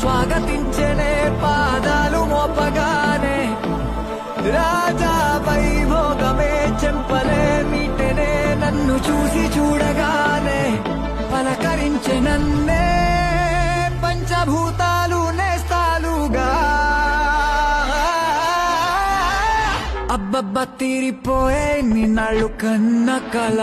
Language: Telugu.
స్వాగతించనే పాదాలు మోపగానే రాజా వైభోగమే చెంపలే మీటనే నన్ను చూసి చూడగానే పలకరించె నన్నే పంచభూతాలు నేస్తాలుగా అబ్బబ్బ తీరిపోయే నిన్నాళ్ళు కన్న కళ